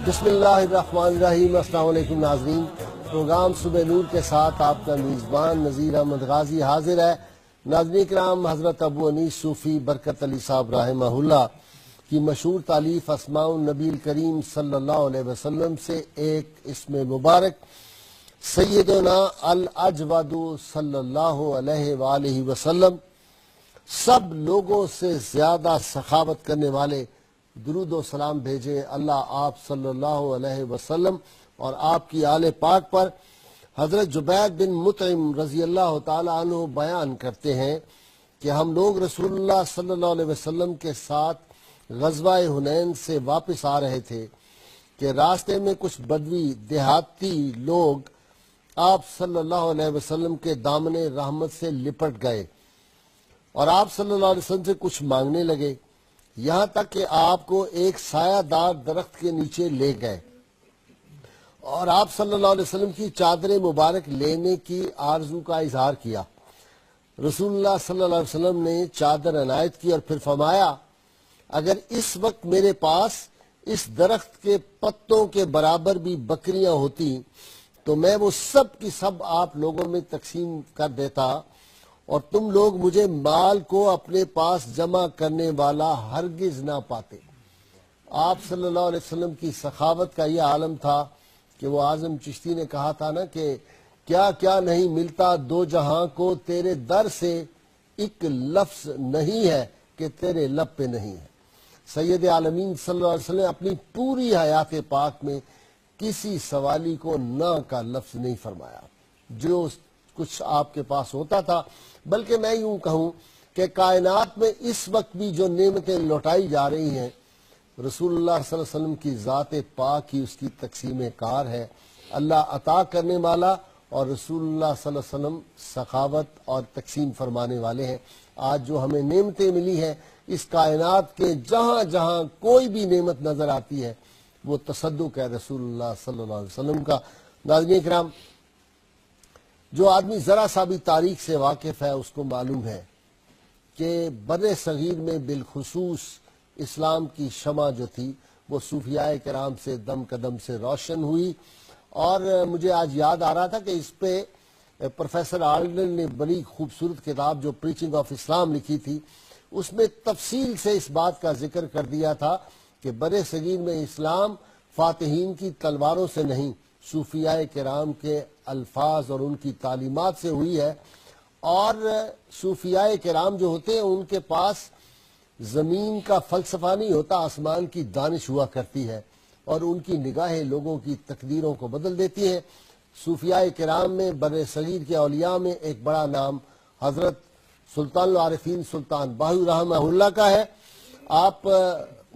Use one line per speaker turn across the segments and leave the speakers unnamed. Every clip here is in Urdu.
بسم اللہ الرحمن الرحیم۔ السلام علیکم ناظرین، پروگرام صبح نور کے ساتھ آپ کا میزبان نذیر احمد غازی حاضر ہے۔ ناظرین کرام، حضرت ابو انیس صوفی برکت علی صاحب رحمہ اللہ کی مشہور تالیف اسماء النبی کریم صلی اللہ علیہ وسلم سے ایک اسم مبارک سیدنا الاجود صلی اللہ علیہ وآلہ وسلم، سب لوگوں سے زیادہ سخاوت کرنے والے، درود و سلام بھیجے اللہ آپ صلی اللہ علیہ وسلم اور آپ کی آل پاک پر۔ حضرت جبیر بن مطعم رضی اللہ تعالیٰ عنہ بیان کرتے ہیں کہ ہم لوگ رسول اللہ صلی اللہ علیہ وسلم کے ساتھ غزوہ حنین سے واپس آ رہے تھے کہ راستے میں کچھ بدوی دیہاتی لوگ آپ صلی اللہ علیہ وسلم کے دامن رحمت سے لپٹ گئے اور آپ صلی اللہ علیہ وسلم سے کچھ مانگنے لگے، یہاں تک کہ آپ کو ایک سایہ دار درخت کے نیچے لے گئے اور آپ صلی اللہ علیہ وسلم کی چادر مبارک لینے کی آرزو کا اظہار کیا۔ رسول اللہ صلی اللہ علیہ وسلم نے چادر عنایت کی اور پھر فرمایا، اگر اس وقت میرے پاس اس درخت کے پتوں کے برابر بھی بکریاں ہوتی تو میں وہ سب کی سب آپ لوگوں میں تقسیم کر دیتا اور تم لوگ مجھے مال کو اپنے پاس جمع کرنے والا ہرگز نہ پاتے۔ آپ صلی اللہ علیہ وسلم کی سخاوت کا یہ عالم تھا کہ وہ اعظم چشتی نے کہا تھا نا کہ کیا کیا نہیں ملتا دو جہاں کو، تیرے در سے ایک لفظ نہیں ہے کہ تیرے لب پہ نہیں ہے۔ سید عالمین صلی اللہ علیہ وسلم اپنی پوری حیات پاک میں کسی سوالی کو نہ کا لفظ نہیں فرمایا، جو کچھ آپ کے پاس ہوتا تھا۔ بلکہ میں یوں کہوں کہ کائنات میں اس وقت بھی جو نعمتیں لوٹائی جا رہی ہیں، رسول اللہ صلی اللہ علیہ وسلم کی ذات پاک ہی اس کی تقسیم کار ہے۔ اللہ عطا کرنے والا اور رسول اللہ صلی اللہ علیہ وسلم سخاوت اور تقسیم فرمانے والے ہیں۔ آج جو ہمیں نعمتیں ملی ہیں، اس کائنات کے جہاں جہاں کوئی بھی نعمت نظر آتی ہے وہ تصدق ہے رسول اللہ صلی اللہ علیہ وسلم کا۔ ناظرین کرام، جو آدمی ذرا سا بھی تاریخ سے واقف ہے اس کو معلوم ہے کہ بر صغیر میں بالخصوص اسلام کی شمع جو تھی وہ صوفیاء کرام سے دم قدم سے روشن ہوئی۔ اور مجھے آج یاد آ رہا تھا کہ اس پہ پروفیسر آرنل نے بڑی خوبصورت کتاب جو پریچنگ آف اسلام لکھی تھی، اس میں تفصیل سے اس بات کا ذکر کر دیا تھا کہ بر صغیر میں اسلام فاتحین کی تلواروں سے نہیں، صوفیاء کرام کے الفاظ اور ان کی تعلیمات سے ہوئی ہے۔ اور صوفیاء کرام جو ہوتے ہیں ان کے پاس زمین کا فلسفہ نہیں ہوتا، آسمان کی دانش ہوا کرتی ہے اور ان کی نگاہیں لوگوں کی تقدیروں کو بدل دیتی ہیں۔ صوفیاء کرام میں بر صغیر کے اولیاء میں ایک بڑا نام حضرت سلطان العارفین سلطان باہو رحمہ اللہ کا ہے۔ آپ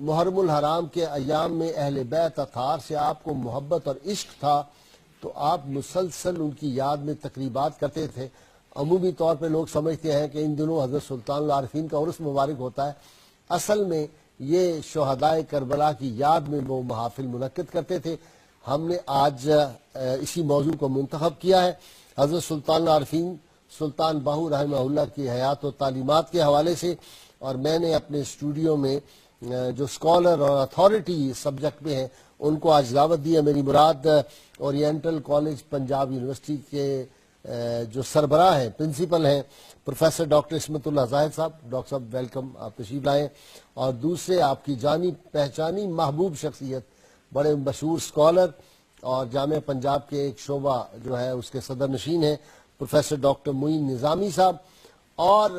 محرم الحرام کے ایام میں اہل بیت اطہار سے آپ کو محبت اور عشق تھا تو آپ مسلسل ان کی یاد میں تقریبات کرتے تھے۔ عمومی طور پہ لوگ سمجھتے ہیں کہ ان دنوں حضرت سلطان العارفین کا عرس مبارک ہوتا ہے، اصل میں یہ شہدائے کربلا کی یاد میں وہ محافل منعقد کرتے تھے۔ ہم نے آج اسی موضوع کو منتخب کیا ہے، حضرت سلطان العارفین سلطان باہو رحمہ اللہ کی حیات و تعلیمات کے حوالے سے۔ اور میں نے اپنے اسٹوڈیو میں جو اسکالر اور اتھارٹی سبجیکٹ میں ہیں ان کو آج دعوت دی ہے۔ میری مراد اورینٹل کالج پنجاب یونیورسٹی کے جو سربراہ ہیں، پرنسپل ہیں، پروفیسر ڈاکٹر عصمت اللہ زاہد صاحب۔ ڈاکٹر صاحب ویلکم، آپ تشریف لائیں۔ اور دوسرے آپ کی جانی پہچانی محبوب شخصیت، بڑے مشہور اسکالر اور جامعہ پنجاب کے ایک شعبہ جو ہے اس کے صدر نشین ہیں، پروفیسر ڈاکٹر معین نظامی صاحب۔ اور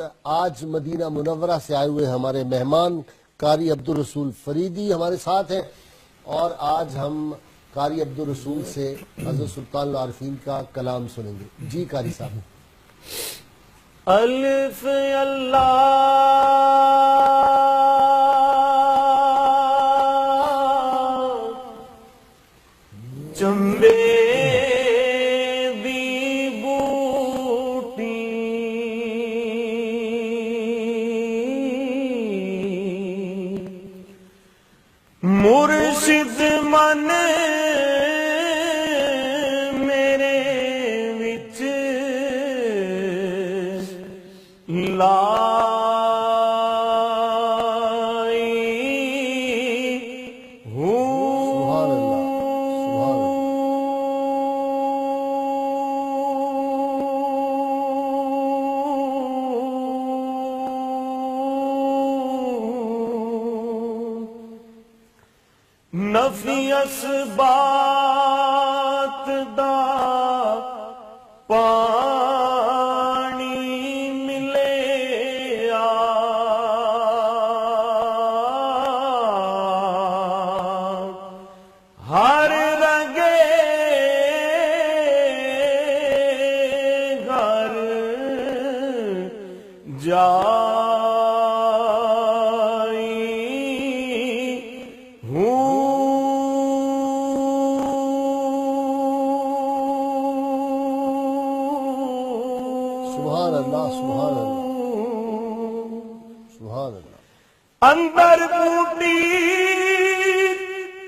آج مدینہ منورہ سے آئے ہوئے ہمارے مہمان قاری عبدالرسول فریدی ہمارے ساتھ ہیں، اور آج ہم قاری عبدالرسول سے حضرت سلطان العارفین کا کلام سنیں گے۔ جی قاری صاحب۔
الف اللہ چمبے دی بوٹی مرشد من میرے وچ لائی ہوں نفی اسبات دا پانی ملے ہر رگے گھر
سبحان اللہ سبحان اللہ سبحان اللہ
اندر بوٹی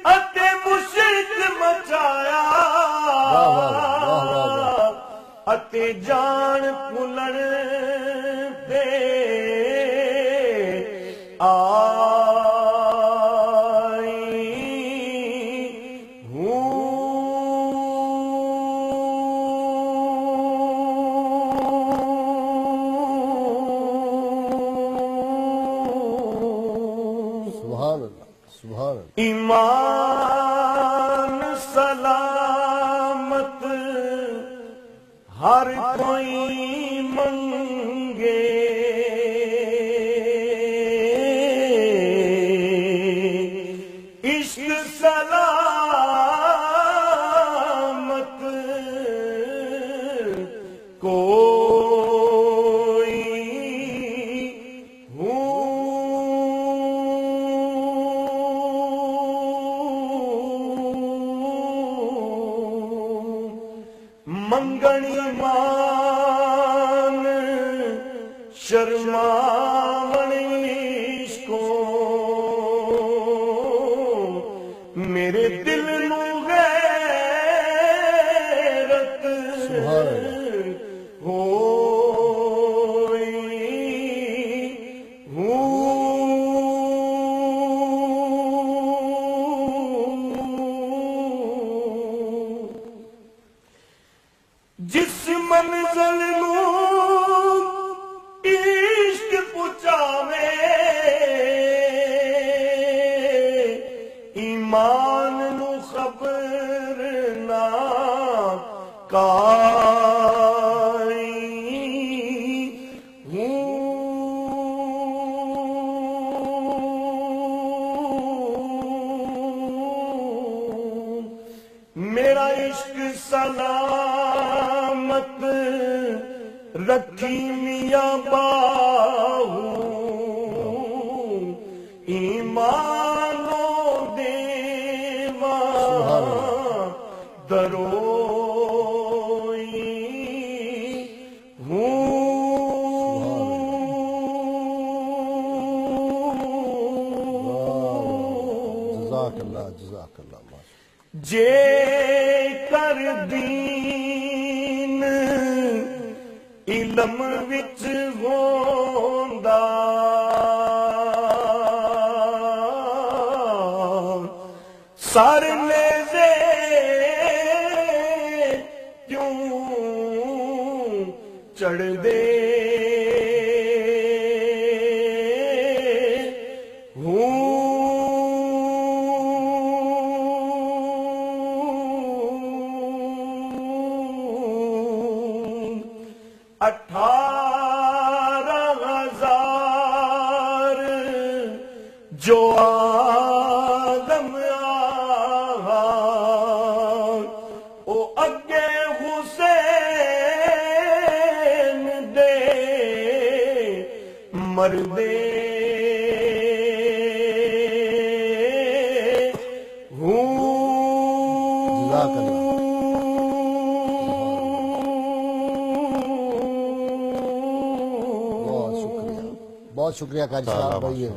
اتے مشرق مچایا
واہ واہ واہ واہ واہ
اتے جان پلن دے
سبحان اللہ سبحان اللہ
ایمان سلامت ہر کوئی منگے عشق سلامت کوئی منگن ایمان شرماون عشقوں میرے دل نو غیرت
سبحان اللہ
جس منزل نو عشق پہنچاوے ایمان نو خبر نہ کائی میرا عشق سلامت رکھی میاں باہو ایمانوں دیواں دروئی
جزاک اللہ جزاک اللہ
جے کر دین علم وچ ہوندا سر نیزے کیوں چڑھ دے اٹھارہ ہزار جو آدم آہا او اگے حسین دے مردے
جزاک اللہ بہت شکریہ قاری صاحب بھائی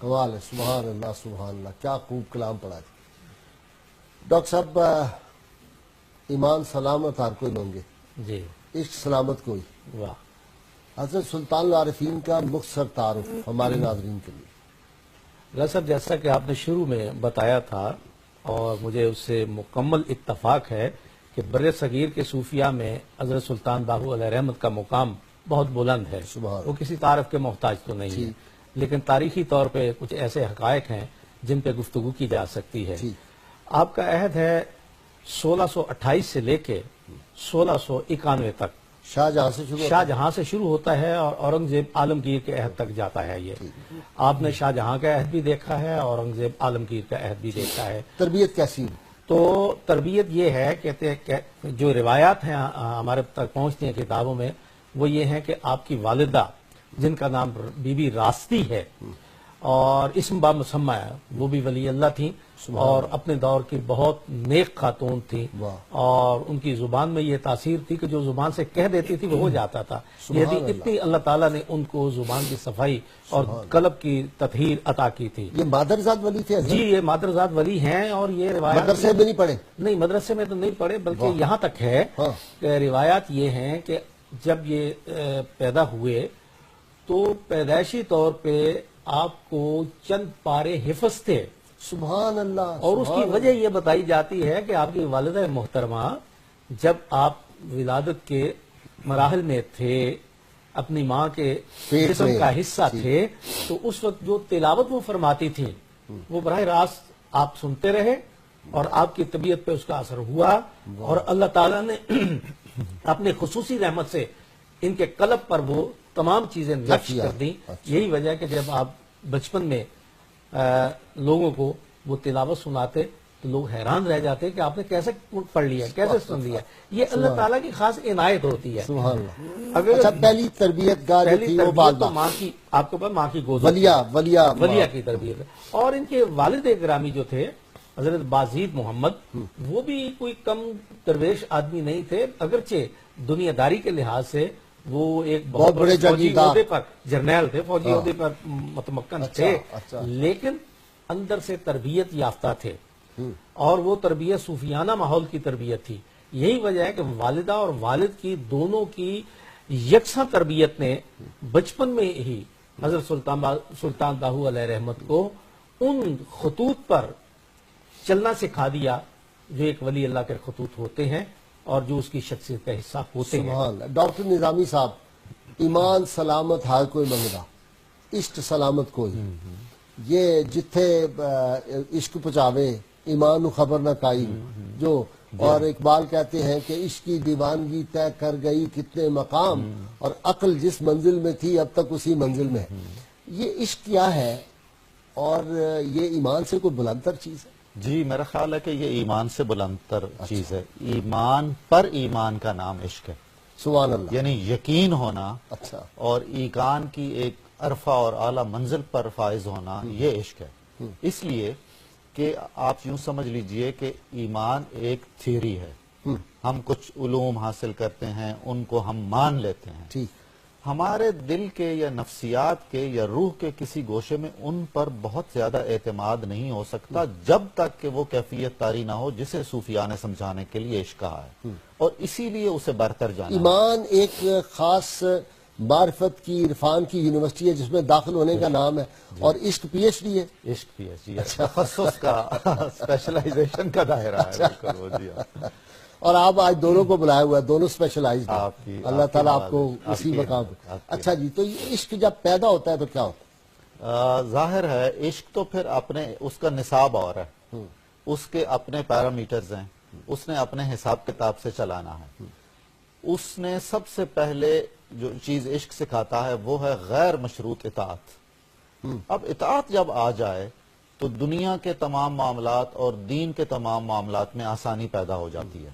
کمال ہے سبحان اللہ کیا خوب کلام پڑھا ہے ڈاکٹر صاحب ایمان سلامت ہر کوئی مانگے
جی
عشق سلامت کوئی
واہ
حضرت سلطان العارفین کا مختصر تعارف ہمارے ناظرین کے لیے
صاحب جیسا کہ آپ نے شروع میں بتایا تھا اور مجھے اس سے مکمل اتفاق ہے کہ بر صغیر کے صوفیہ میں حضرت سلطان باہو علیہ رحمت کا مقام بہت بلند ہے
سبحان
وہ کسی تعارف کے محتاج تو نہیں ہے لیکن تاریخی طور پہ کچھ ایسے حقائق ہیں جن پہ گفتگو کی جا سکتی ہے۔
ٹھیک۔
آپ کا عہد ہے 1628 سے لے کے 1691 تک،
شاہجہاں سے شروع ہوتا
شاہ جہاں سے شروع ہوتا ہے اور اورنگزیب عالمگیر کے عہد تک جاتا ہے۔ یہ آپ نے شاہ جہاں کا عہد بھی دیکھا ہے، اورنگزیب عالمگیر کا عہد بھی دیکھا ہے۔
تربیت کیسی ہوئی؟
تو تربیت یہ ہے، کہتے ہیں کہ جو روایات ہیں ہمارے تک پہنچتی ہیں کتابوں میں، وہ یہ ہے کہ آپ کی والدہ جن کا نام بی بی راستی ہے اور اسم با مسمہ ہے، وہ بھی ولی اللہ تھیں اور اپنے دور کی بہت نیک خاتون تھیں، اور ان کی زبان میں یہ تاثیر تھی کہ جو زبان سے کہہ دیتی تھی وہ ہو جاتا تھا۔ یہ اتنی اللہ تعالیٰ نے ان کو زبان کی صفائی اور قلب کی تطہیر عطا کی تھی۔
یہ مادرزاد ولی تھے؟
جی، یہ مادرزاد ولی ہیں، اور یہ روایات
مدرسے میں نہیں پڑھے؟
نہیں، مدرسے میں تو نہیں پڑھے، بلکہ یہاں تک ہے کہ روایات یہ ہیں کہ جب یہ پیدا ہوئے تو پیدائشی طور پہ آپ کو چند پارے حفظ تھے،
سبحان اللہ۔
اور اس کی وجہ یہ بتائی جاتی ہے کہ آپ کی والدہ محترمہ جب آپ ولادت کے مراحل میں تھے، اپنی ماں کے جسم کا حصہ تھے، تو اس وقت جو تلاوت وہ فرماتی تھیں وہ براہ راست آپ سنتے رہے، اور آپ کی طبیعت پہ اس کا اثر ہوا، اور اللہ تعالیٰ نے اپنے خصوصی رحمت سے ان کے قلب پر وہ تمام چیزیں نقش کر دیں۔ یہی وجہ ہے کہ جب آپ بچپن میں لوگوں کو وہ تلاوت سناتے تو لوگ حیران رہ جاتے کہ آپ نے کیسے پڑھ لیا، کیسے سن لیا۔ یہ اللہ تعالیٰ کی خاص عنایت ہوتی ہے۔
سبحان اللہ۔ اچھا، پہلی تربیت گاہ جو تھی وہ
تو ماں کی، آپ کے پاس ماں کی گود،
ولیہ
کی تربیت ہے۔ اور ان کے والد گرامی جو تھے حضرت بازید محمد، وہ بھی کوئی کم درویش آدمی نہیں تھے، اگرچہ دنیا داری کے لحاظ سے وہ ایک بہت بڑے فوجی عہدے پر جرنیل تھے، فوجی عہدے پر متمکن تھے، لیکن اندر سے تربیت یافتہ تھے، اور وہ تربیت صوفیانہ ماحول کی تربیت تھی۔ یہی وجہ ہے کہ والدہ اور والد کی دونوں کی یکساں تربیت نے بچپن میں ہی حضرت سلطان باہو علیہ رحمت کو ان خطوط پر چلنا سکھا دیا جو ایک ولی اللہ کے خطوط ہوتے ہیں اور جو اس کی شخصیت کا حصہ ہوتے ہیں۔
سبحان اللہ۔ ڈاکٹر نظامی صاحب، ایمان سلامت ہر کوئی منگدا، عشق سلامت کوئی، یہ جتھے عشق پچاوے ایمان نو خبر نہ کائی، جو اور اقبال کہتے ہیں کہ عشق کی دیوانگی طے کر گئی کتنے مقام، اور عقل جس منزل میں تھی اب تک اسی منزل میں ہے۔ یہ عشق کیا ہے اور یہ ایمان سے کوئی بلندتر چیز ہے؟
جی، میرا خیال ہے کہ یہ ایمان سے بلندتر چیز ہے۔ ایمان پر ایمان کا نام عشق ہے،
سبحان اللہ۔
یعنی یقین ہونا
اچھا،
اور ایقان کی ایک عرفہ اور اعلیٰ منزل پر فائز ہونا، یہ عشق ہے۔ اس لیے کہ آپ یوں سمجھ لیجئے کہ ایمان ایک تھیوری ہے، ہم کچھ علوم حاصل کرتے ہیں، ان کو ہم مان لیتے ہیں،
ٹھیک۔
ہمارے دل کے یا نفسیات کے یا روح کے کسی گوشے میں ان پر بہت زیادہ اعتماد نہیں ہو سکتا جب تک کہ وہ کیفیت طاری نہ ہو جسے صوفیاء نے سمجھانے کے لیے عشق کہا ہے، اور اسی لیے اسے برتر جانا ہے۔
ایمان ایک خاص معرفت کی، عرفان کی یونیورسٹی ہے جس میں داخل ہونے کا نام ہے، اور عشق پی ایچ ڈی ہے۔
عشق پی ایچ ڈی، تخصص کا، اسپیشلائزیشن کا دائرہ ہے، بالکل وہ جی ہاں۔
اور آپ آج دونوں کو بلائے ہوا ہے، دونوں اسپیشلائزڈ ہیں،
آپ کی-
اللہ
آپ کی
تعالیٰ آپ کو
نوازش،
اسی
آپ کی
مقام
نوازش،
پہ۔
آپ کی
اچھا جی، تو یہ عشق جب پیدا ہوتا ہے تو کیا ہوتا ہے؟
ظاہر ہے عشق تو پھر اپنے اس کا نصاب اور ہے، اس کے اپنے پیرامیٹرز ہیں، اس نے اپنے حساب کتاب سے چلانا ہے۔ اس نے سب سے پہلے جو چیز عشق سکھاتا ہے وہ ہے غیر مشروط اطاعت۔ اب اطاعت جب آ جائے تو دنیا کے تمام معاملات اور دین کے تمام معاملات میں آسانی پیدا ہو جاتی ہے۔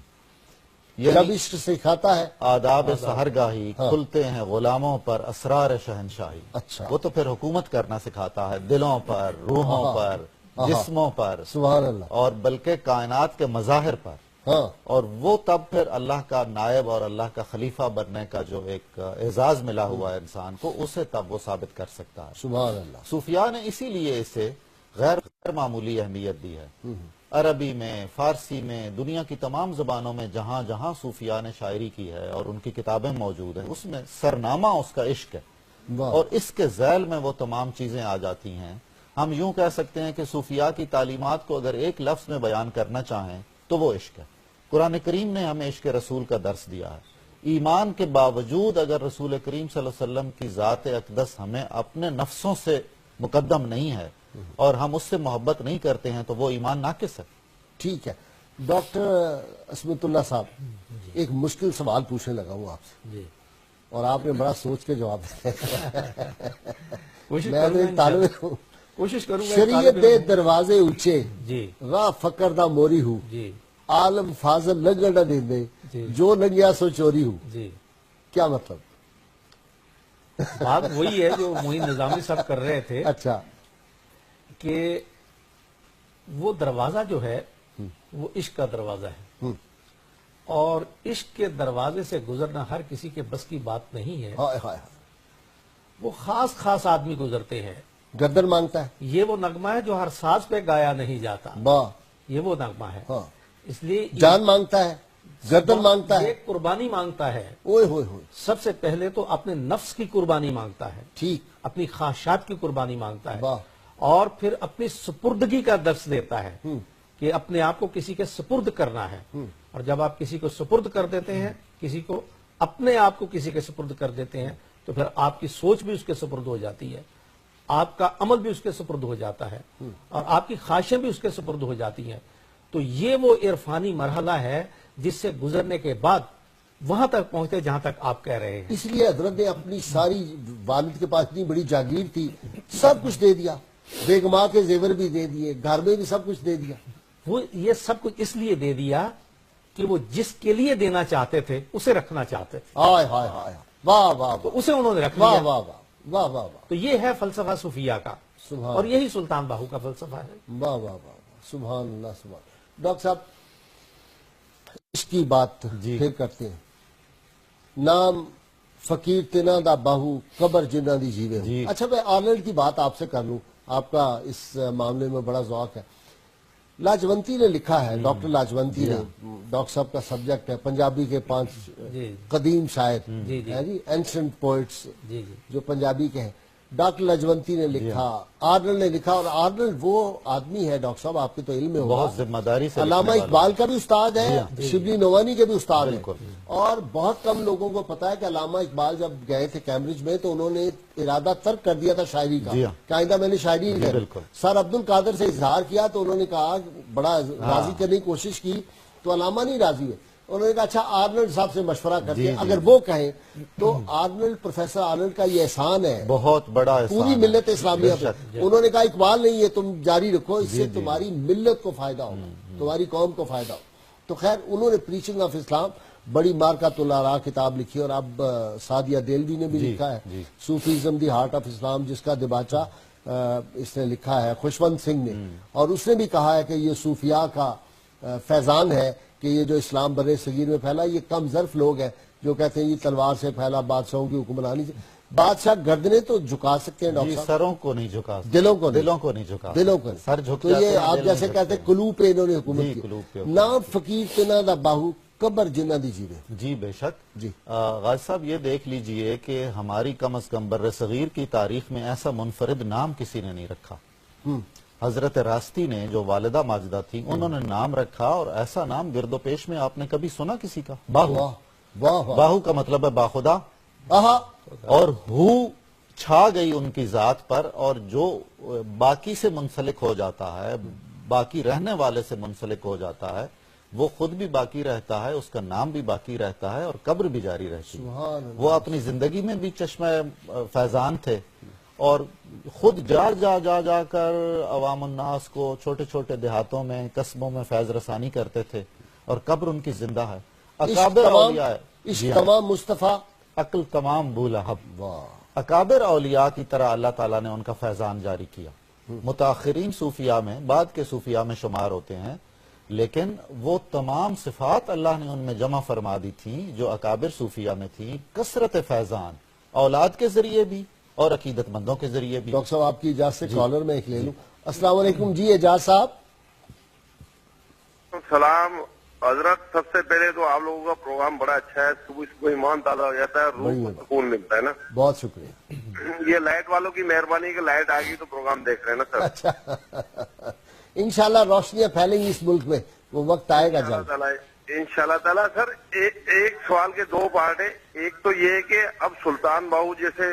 جب عشق سکھاتا ہے
آداب سحرگاہی کھلتے ہیں غلاموں پر اسرار شہنشاہی۔
اچھا،
وہ تو پھر حکومت کرنا سکھاتا ہے دلوں پر، روحوں پر، جسموں پر،
سبحان اللہ۔
اور بلکہ کائنات کے مظاہر پر،
ہاں،
اور وہ تب پھر اللہ کا نائب اور اللہ کا خلیفہ بننے کا جو ایک اعزاز ملا ہوا ہے انسان کو، اسے تب وہ ثابت کر سکتا ہے۔
سبحان اللہ۔
صوفیاء نے اسی لیے اسے غیر معمولی اہمیت دی ہے۔ عربی میں، فارسی میں، دنیا کی تمام زبانوں میں جہاں جہاں صوفیاء نے شاعری کی ہے اور ان کی کتابیں موجود ہیں، اس میں سرنامہ اس کا عشق ہے،
واہ۔
اور اس کے ذیل میں وہ تمام چیزیں آ جاتی ہیں۔ ہم یوں کہہ سکتے ہیں کہ صوفیاء کی تعلیمات کو اگر ایک لفظ میں بیان کرنا چاہیں تو وہ عشق ہے۔ قرآن کریم نے ہمیں عشق رسول کا درس دیا ہے۔ ایمان کے باوجود اگر رسول کریم صلی اللہ علیہ وسلم کی ذات اقدس ہمیں اپنے نفسوں سے مقدم نہیں ہے اور ہم اس سے محبت نہیں کرتے ہیں تو وہ ایمان ناقص ہے.
ٹھیک ہے ڈاکٹر عصمت اللہ صاحب، ایک مشکل سوال پوچھنے لگا ہوں آپ سے،
جی
اور آپ نے بڑا سوچ کے جواب دیا.
کوشش
میں
کروں
نے
گا
طالب
انشاءاللہ.
ہوں،
کوشش کروں گا.
شریعت دے دروازے اونچے،
جی
راہ فقر دا موری ہوں،
جی
عالم فاضل لگڑ نہ دے
جی.
جو لگیا سو چوری ہوں.
جی
کیا مطلب؟
بات وہی ہے جو معین نظامی صاحب کر رہے تھے
اچھا
کہ وہ دروازہ جو ہے وہ عشق کا دروازہ ہے، اور عشق کے دروازے سے گزرنا ہر کسی کے بس کی بات نہیں ہے.
ہائے ہائے ہائے.
وہ خاص خاص آدمی گزرتے ہیں.
گردن مانگتا ہے.
یہ وہ نغمہ ہے جو ہر ساز پہ گایا نہیں جاتا.
واہ.
یہ وہ نغمہ ہے.
ہاں.
اس لیے
جان مانگتا ہے، گردن مانگتا ہے.
یہ قربانی مانگتا ہے.
اوئے ہوئے ہوئے.
سب سے پہلے تو اپنے نفس کی قربانی مانگتا ہے،
ٹھیک.
اپنی خواہشات کی قربانی مانگتا ہے،
واہ.
اور پھر اپنی سپردگی کا درس دیتا ہے کہ اپنے آپ کو کسی کے سپرد کرنا ہے. اور جب آپ کسی کو سپرد کر دیتے ہیں، کسی کو اپنے آپ کو کسی کے سپرد کر دیتے ہیں، تو پھر آپ کی سوچ بھی اس کے سپرد ہو جاتی ہے، آپ کا عمل بھی اس کے سپرد ہو جاتا ہے، اور آپ کی خواہشیں بھی اس کے سپرد ہو جاتی ہیں. تو یہ وہ عرفانی مرحلہ ہے جس سے گزرنے کے بعد وہاں تک پہنچتے جہاں تک آپ کہہ رہے ہیں.
اس لیے حضرت نے اپنی ساری، والد کے پاس اتنی بڑی جاگیر تھی، سب کچھ دے دیا، بیگما کے زیور بھی دے دیے، گھر میں بھی سب کچھ دے دیا.
وہ یہ سب کچھ اس لیے دے دیا کہ وہ جس کے لیے دینا چاہتے تھے اسے رکھنا چاہتے تھے،
ہائے ہائے ہائے. واہ واہ
تو
واہ
اسے انہوں نے رکھ
واہ
لیا.
واہ واہ واہ واہ واہ.
تو یہ ہے فلسفہ صوفیہ کا،
سبحان.
اور یہی سلطان باہو کا فلسفہ ہے.
واہ واہ واہ واہ. سبحان اللہ سبحان. ڈاکٹر صاحب اس کی بات
جی.
پھر کرتے ہیں. نام فقیر تینا دا باہو قبر جنہ دی جیوے ہو.
جی.
اچھا میں آرلینڈ کی بات آپ سے کر لوں، آپ کا اس معاملے میں بڑا ذوق ہے. لاجونتی نے لکھا ہے، ڈاکٹر لاجونتی نے، ڈاکٹر صاحب کا سبجیکٹ ہے، پنجابی کے 5
جی
قدیم شاعر
جی جی.
ہیں جی، اینشنٹ پوئٹس
جی جی.
جو پنجابی کے ہیں. ڈاکٹر لاجونتی نے لکھا، آرنلڈ نے لکھا، اور آرنلڈ وہ آدمی ہے ڈاکٹر صاحب، آپ کے تو علم میں ہوگا،
بہت ذمہ داری سے
علامہ
لکھنے والا.
اقبال کا بھی استاد ہے، شبلی نوانی کے بھی استاد ہیں.
بالکل.
اور بہت کم لوگوں کو پتا ہے کہ علامہ اقبال جب گئے تھے کیمبرج میں تو انہوں نے ارادہ ترک کر دیا تھا شاعری کا
جی ہاں.
کہ آئندہ میں نے شاعری نہیں کرنی.
بالکل.
سر عبد القادر سے اظہار کیا تو انہوں نے کہا، بڑا راضی کرنے کی کوشش کی تو علامہ نہیں راضی ہوئے. انہوں نے کہا اچھا آرنلڈ صاحب سے مشورہ کرتے ہیں، اگر وہ کہیں تو آرنلڈ، پروفیسر آرنلڈ کا یہ احسان ہے
بہت بڑا احسان
پوری
ہے.
ملت اسلامیہ پہ. انہوں نے کہا اقبال نہیں، یہ تم جاری رکھو، اس سے
جی.
تمہاری ملت کو فائدہ ہوگا، تمہاری قوم کو فائدہ ہوگا. تو خیر انہوں نے پریچنگ آف اسلام بڑی مارکۃ الآراء کتاب لکھی، اور اب سعدیہ دیلوی نے بھی لکھا ہے صوفیزم دی ہارٹ آف اسلام، جس کا دباچہ اس نے لکھا ہے خوشونت سنگھ نے. اور اس نے بھی کہا ہے کہ یہ صوفیاء کا فیضان ہے کہ یہ جو اسلام بر صغیر میں پھیلا، یہ کم ظرف لوگ ہیں جو کہتے ہیں یہ تلوار سے پھیلا، بادشاہوں کی حکمرانی سے. بادشاہ گردنیں تو جھکا سکتے ہیں ڈاکٹر
جی،
صاحب،
سروں کو نہیں جھکا سکتے.
دلوں کو نہیں.
دلوں کو نہیں جھکا
دلوں کو
سر جھک
تو
جاتے
یہ
ہیں،
آپ
دل
جیسے
نہیں
کہتے
جھکتے.
ہیں قلوب پہ انہوں نے حکومت
جی،
کی.
قلوب پہ.
نام فقیر تنا دا باہو قبر جنہ دی جیوے.
جی بے شک.
جی.
غازی صاحب یہ دیکھ لیجئے کہ ہماری کم از کم بر صغیر کی تاریخ میں ایسا منفرد نام کسی نے نہیں رکھا. حضرت راستی نے جو والدہ ماجدہ تھی انہوں نے نام رکھا، اور ایسا نام گرد و پیش میں آپ نے کبھی سنا کسی کا؟ باہو.
واہ واہ واہ.
باہو کا مطلب ہے باخدا،
آہا.
اور ہو چھا گئی ان کی ذات پر، اور جو باقی سے منسلک ہو جاتا ہے، باقی رہنے والے سے منسلک ہو جاتا ہے، وہ خود بھی باقی رہتا ہے، اس کا نام بھی باقی رہتا ہے، اور قبر بھی جاری رہتی ہے.
سبحان اللہ.
وہ اپنی زندگی میں بھی چشمہ فیضان تھے، اور خود جا جا جا جا کر عوام الناس کو چھوٹے چھوٹے دیہاتوں میں، قصبوں میں فیض رسانی کرتے تھے، اور قبر ان کی زندہ ہے. اکابر اولیاء،
عشق تمام مصطفیٰ.
عقل تمام بولہب.
واہ.
اکابر اولیاء کی طرح اللہ تعالیٰ نے ان کا فیضان جاری کیا. متاخرین صوفیاء میں، بعد کے صوفیاء میں شمار ہوتے ہیں، لیکن وہ تمام صفات اللہ نے ان میں جمع فرما دی تھیں جو اکابر صوفیاء میں تھیں. کثرت فیضان، اولاد کے ذریعے بھی اور عقیدت مندوں کے ذریعے بھی.
ڈاکٹر صاحب آپ کی اجازت سے کالر میں ایک لے لوں. السلام علیکم. جی اعجاز صاحب.
سلام حضرت. سب سے پہلے تو آپ لوگوں کا پروگرام بڑا اچھا ہے، صبح صبح ایمان تازہ ہو جاتا ہے، روح کو سکون ملتا ہے نا.
بہت شکریہ.
یہ لائٹ والوں کی مہربانی کہ لائٹ آ گئی تو پروگرام دیکھ رہے ہیں نا سر.
اچھا انشاءاللہ روشنیاں پھیلیں گی اس ملک میں، وہ وقت آئے گا جلد.
انشاءاللہ تعالیٰ. سر ایک سوال کے 2 پارٹ ہے. ایک تو یہ ہے کہ اب سلطان باہو جیسے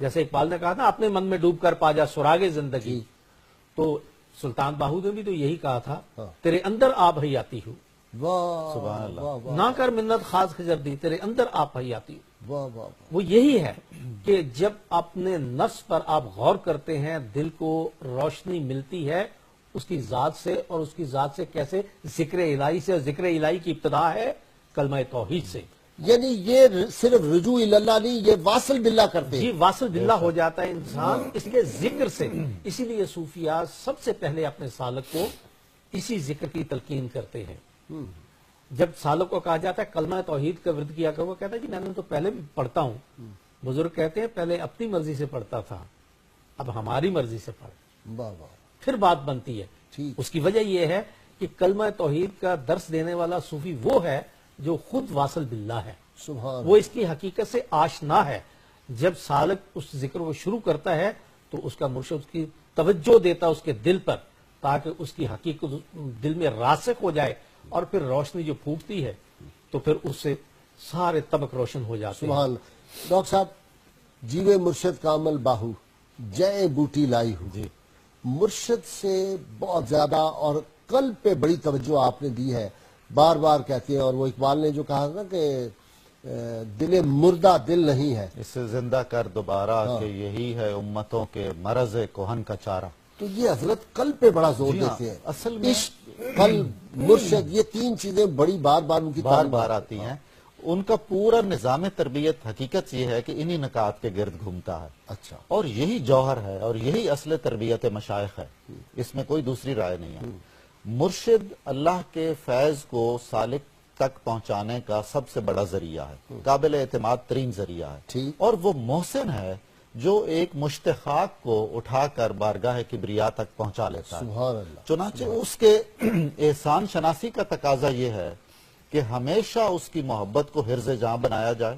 جیسے اقبال نے کہا تھا اپنے من میں ڈوب کر پا جا سراغ زندگی، تو سلطان باہو نے بھی تو یہی کہا تھا تیرے اندر آپ ہی آتی ہوں،
واہ
سبحان اللہ،
واہ واہ
نہ کر منت خاص خجر دی تیرے اندر آپ ہی آتی ہوں۔
واہ واہ
وہ یہی ہے کہ جب اپنے نفس پر آپ غور کرتے ہیں دل کو روشنی ملتی ہے اس کی ذات سے، اور اس کی ذات سے کیسے؟ ذکر الہی سے، اور ذکر الہی کی ابتدا ہے کلمہ توحید سے۔
یعنی یہ صرف رجوع اللہ نہیں، یہ واصل باللہ کرتے
جی
ہیں۔
واصل باللہ ہو جاتا ہے انسان اس کے ذکر سے۔ اسی لیے صوفیاء سب سے پہلے اپنے سالک کو اسی ذکر کی تلقین کرتے ہیں۔ جب سالک کو کہا جاتا ہے کلمہ توحید کا ورد کیا کر، وہ کہتا ہے کہ میں نے تو پہلے بھی پڑھتا ہوں۔ بزرگ کہتے ہیں پہلے اپنی مرضی سے پڑھتا تھا، اب ہماری مرضی سے پڑھ،
واہ واہ
پھر بات بنتی ہے۔
ٹھیک۔
اس کی وجہ یہ ہے کہ کلمہ توحید کا درس دینے والا صوفی وہ ہے جو خود واصل باللہ ہے،
سبحان
وہ اس کی حقیقت سے آشنا ہے۔ جب سالک اس ذکر کو شروع کرتا ہے تو اس کا مرشد اس کی توجہ دیتا ہے اس کے دل پر، تاکہ اس کی حقیقت دل میں راسخ ہو جائے، اور پھر روشنی جو پھوٹتی ہے تو پھر اس سے سارے طبق روشن ہو جاتے ہیں۔
سبحان اللہ۔ ڈاکٹر صاحب، جیوے مرشد کامل باہو جے بوٹی لائی ہوں،
جی
مرشد سے بہت زیادہ اور قلب پہ بڑی توجہ آپ نے دی ہے، بار بار کہتے ہیں، اور وہ اقبال نے جو کہا نا کہ دل مردہ دل نہیں ہے،
اسے زندہ کر دوبارہ کہ یہی ہے امتوں کے مرض کہن کا چارہ۔
تو یہ حضرت قلب پہ بڑا زور
جی ہاں،
دیتے ہیں۔
اصل میں
عشق، قلب، مرشد، یہ تین چیزیں بڑی بار بار ان کی
بار
تعلیم
بار آتی ہیں۔ ان کا پورا نظام تربیت حقیقت یہ ہے کہ انہی نکات کے گرد گھومتا ہے،
اچھا،
اور یہی جوہر ہے اور یہی اصل تربیت مشائخ ہے، اس میں کوئی دوسری رائے نہیں ہے۔ مرشد اللہ کے فیض کو سالک تک پہنچانے کا سب سے بڑا ذریعہ ہے، قابل اعتماد ترین ذریعہ ہے،
ٹھیک۔
اور وہ محسن ہے جو ایک مشتخاق کو اٹھا کر بارگاہ کبریا تک پہنچا لیتا ہے۔
سبحان اللہ۔
چنانچہ اس کے احسان شناسی کا تقاضا یہ ہے کہ ہمیشہ اس کی محبت کو حرز جاں بنایا جائے،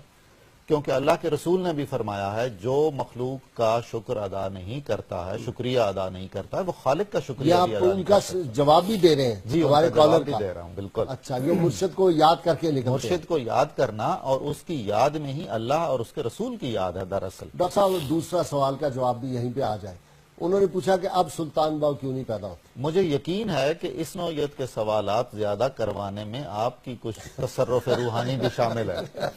کیونکہ اللہ کے رسول نے بھی فرمایا ہے جو مخلوق کا شکر ادا نہیں کرتا ہے، شکریہ ادا نہیں کرتا ہے، وہ خالق کا
یہ
شکریہ
آپ
بھی ادا
ان
نہیں
کا
کرتا۔
جواب بھی دے رہے ہیں
جی
ہمارے
ان کا جواب
کالر
بھی
کا؟
دے رہا ہوں، بالکل۔
اچھا، جو مرشد کو یاد کر کے نکلتے ہیں۔
مرشد کو یاد کرنا اور اس کی یاد میں ہی اللہ اور اس کے رسول کی یاد ہے دراصل۔
ڈاکٹر صاحب، دوسرا سوال کا جواب بھی یہیں پہ آ جائے۔ انہوں نے پوچھا کہ اب سلطان باہو کیوں نہیں پیدا ہوتے؟
مجھے یقین ہے کہ اس نوعیت کے سوالات زیادہ کروانے میں آپ کی کچھ تصرف روحانی بھی شامل ہے۔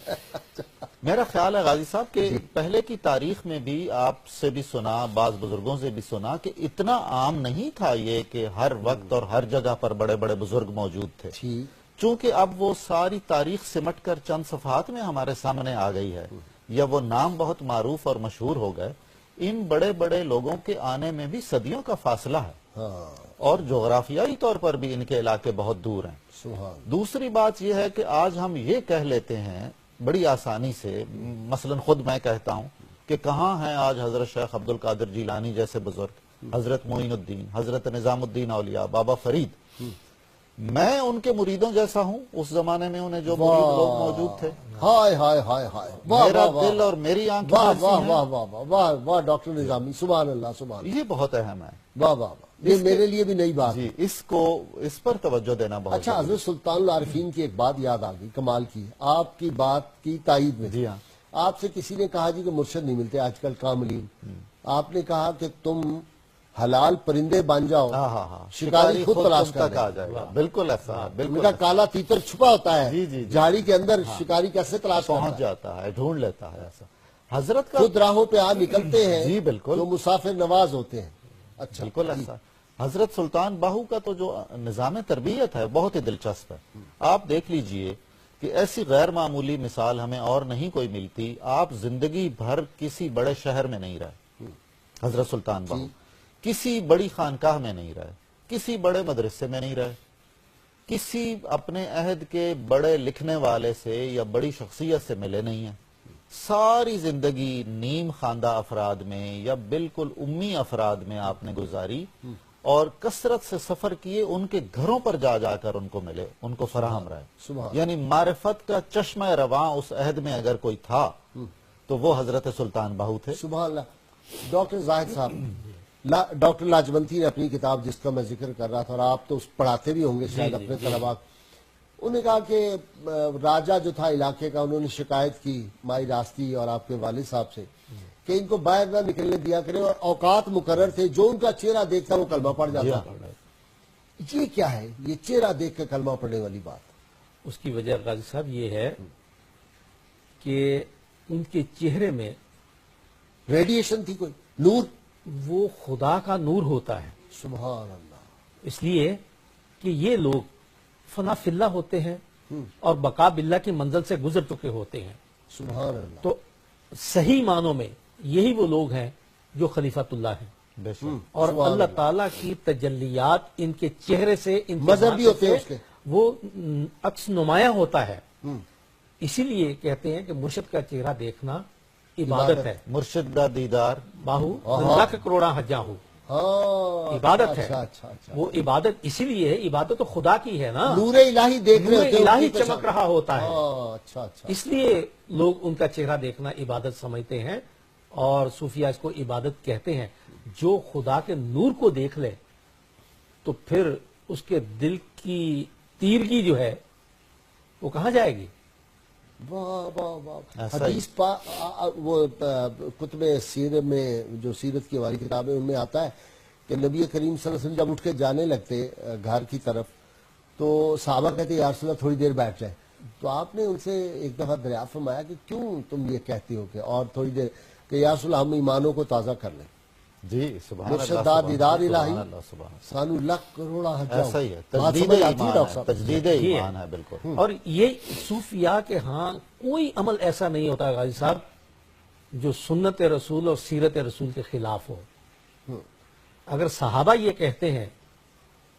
میرا خیال ہے غازی صاحب کہ پہلے کی تاریخ میں بھی آپ سے بھی سنا، بعض بزرگوں سے بھی سنا کہ اتنا عام نہیں تھا یہ کہ ہر وقت اور ہر جگہ پر بڑے بڑے بزرگ موجود تھے۔
ٹھیک۔
چونکہ اب وہ ساری تاریخ سمٹ کر چند صفحات میں ہمارے سامنے آ گئی ہے، یا وہ نام بہت معروف اور مشہور ہو گئے، ان بڑے بڑے لوگوں کے آنے میں بھی صدیوں کا فاصلہ ہے،
ہاں،
اور جغرافیائی طور پر بھی ان کے علاقے بہت دور ہیں۔
سبحان۔
دوسری بات یہ ہے کہ آج ہم یہ کہہ لیتے ہیں بڑی آسانی سے، مثلا خود میں کہتا ہوں کہ کہاں ہیں آج حضرت شیخ عبد القادر جیلانی جیسے بزرگ، حضرت معین الدین، حضرت نظام الدین اولیاء، بابا فرید۔ میں ان کے مریدوں جیسا ہوں، اس زمانے میں انہیں جو مرید لوگ موجود تھے۔
ہائے ہائے ہائے ہائے، واہ
میرا
واہ واہ،
دل اور میری آنکھیں
واہ
ایسی
واہ
ہیں۔
واہ واہ واہ واہ واہ، ڈاکٹر نظامی، سبحان اللہ سبحان اللہ،
یہ بہت اہم ہے
واہ واہ واہ، یہ میرے لیے بھی نئی بات ہے۔
جی، اس پر توجہ دینا بہت
اچھا،
ضروری
حضرت سلطان العارفین کی ایک بات یاد آ گئی، کمال کی ہے، آپ کی بات کی تائید میں۔
جی ہاں۔
آپ سے کسی نے کہا جی کہ مرشد نہیں ملتے آج کل کاملین، آپ نے کہا کہ تم حلال پرندے بن جاؤ،
ہاں ہاں ہاں،
شکاری خود تلاش
تم
کر
تک آ جائے گا، بالکل ایسا ہے،
ان
بالکل
کا کالا تیتر چھپا ہوتا ہے،
جی جی جی،
جھاڑی کے اندر شکاری کیسے تلاش کرتا
پہنچ
ہے؟
جاتا ہے، ڈھونڈ لیتا ہے ایسا۔ حضرت کا
خود راہوں پہ آ نکلتے ہیں،
جی بالکل،
جو مسافر نواز ہوتے ہیں۔ اچھا،
بالکل ایسا۔ حضرت سلطان باہو کا تو جو نظام تربیت ہے بہت ہی دلچسپ ہے۔ آپ دیکھ لیجئے کہ ایسی غیر معمولی مثال ہمیں اور نہیں کوئی ملتی۔ آپ زندگی بھر کسی بڑے شہر میں نہیں رہے، حضرت سلطان باہو کسی بڑی خانقاہ میں نہیں رہے، کسی بڑے مدرسے میں نہیں رہے، کسی اپنے عہد کے بڑے لکھنے والے سے یا بڑی شخصیت سے ملے نہیں ہیں۔ ساری زندگی نیم خواندہ افراد میں یا بالکل امی افراد میں آپ نے گزاری، اور کثرت سے سفر کیے، ان کے گھروں پر جا جا کر ان کو ملے، ان کو فراہم رہے۔
سبحان۔
یعنی معرفت کا چشمہ رواں اس عہد میں اگر کوئی تھا تو وہ حضرت سلطان باہو تھے۔
سبحان اللہ۔ ڈاکٹر زاہد صاحب، ڈاکٹر لاجونتی نے اپنی کتاب جس کا میں ذکر کر رہا تھا، اور آپ تو اس پڑھاتے بھی ہوں گے شاید اپنے طلباء، انہوں نے کہا کہ راجہ جو تھا علاقے کا، انہوں نے شکایت کی مائی راستی اور آپ کے والد صاحب سے کہ ان کو باہر نہ نکلنے دیا کریں، اور اوقات مقرر تھے، جو ان کا چہرہ دیکھتا وہ کلمہ پڑھ جاتا. یہ کیا ہے، یہ چہرہ دیکھ کے کلمہ پڑھنے والی بات؟
اس کی وجہ غازی صاحب یہ ہے کہ ان کے چہرے میں
ریڈیشن تھی، کوئی نور.
وہ خدا کا نور ہوتا ہے،
سبحان اللہ.
اس لیے کہ یہ لوگ فنا فی اللہ ہوتے ہیں اور بقا باللہ کی منزل سے گزر چکے ہوتے ہیں.
سبحان اللہ.
تو صحیح معنوں میں یہی وہ لوگ ہیں جو خلیفۃ اللہ ہیں،
بے شک.
اور
سبحان
اللہ تعالیٰ کی تجلیات ان کے چہرے سے، ان کے
مظہر بھی ہوتے ہیں
سے
اس کے.
وہ عکس نمایاں ہوتا ہے. اسی لیے کہتے ہیں کہ مرشد کا چہرہ دیکھنا عبادت ہے.
مرشد دا دیدار
باہو لاکھ کروڑا حجاں ہو،
ہاں
عبادت ہے.
اچھا اچھا اچھا.
وہ عبادت اسی لیے ہے، عبادت تو خدا کی ہے نا،
نور الہی دیکھ رہے
نور
ہوتے ہیں،
الہی
ان کی
چمک رہا ہوتا ہے.
ہاں اچھا اچھا.
اس لیے لوگ ان کا چہرہ دیکھنا عبادت سمجھتے ہیں، اور صوفیہ اس کو عبادت کہتے ہیں. جو خدا کے نور کو دیکھ لے تو پھر اس کے دل کی تیرگی جو ہے وہ کہاں جائے گی؟
واہ واہ واہ.
ایسا ہی.
حدیث وہ کتب سیرت میں، جو سیرت کی ہماری کتابیں، ان میں آتا ہے کہ نبی کریم صلی اللہ علیہ وسلم جب اٹھ کے جانے لگتے گھر کی طرف تو صحابہ کہتے یا رسول اللہ تھوڑی دیر بیٹھ جائے. تو آپ نے ان سے ایک دفعہ دریافت فرمایا کہ کیوں تم یہ کہتے ہو کہ اور تھوڑی دیر، کہ یا رسول اللہ ہم ایمانوں کو تازہ کر لیں.
جی سبحان اللہ.
مرشد دا دیدار الہی
سبحان اللہ، سبحان اللہ.
سانو لاکھ کروڑا حجاں.
ایسا ہی ہے،
بات
تجدید
سمجھ آتی ہے
ایمان
ڈاکٹر
ہے،
صاحب؟
تجدید
یہ
ایمان ہے بالکل.
اور یہ صوفیاء کے ہاں کوئی عمل ایسا نہیں ہوتا غازی صاحب جو سنت رسول اور سیرت رسول کے خلاف ہو. اگر صحابہ یہ کہتے ہیں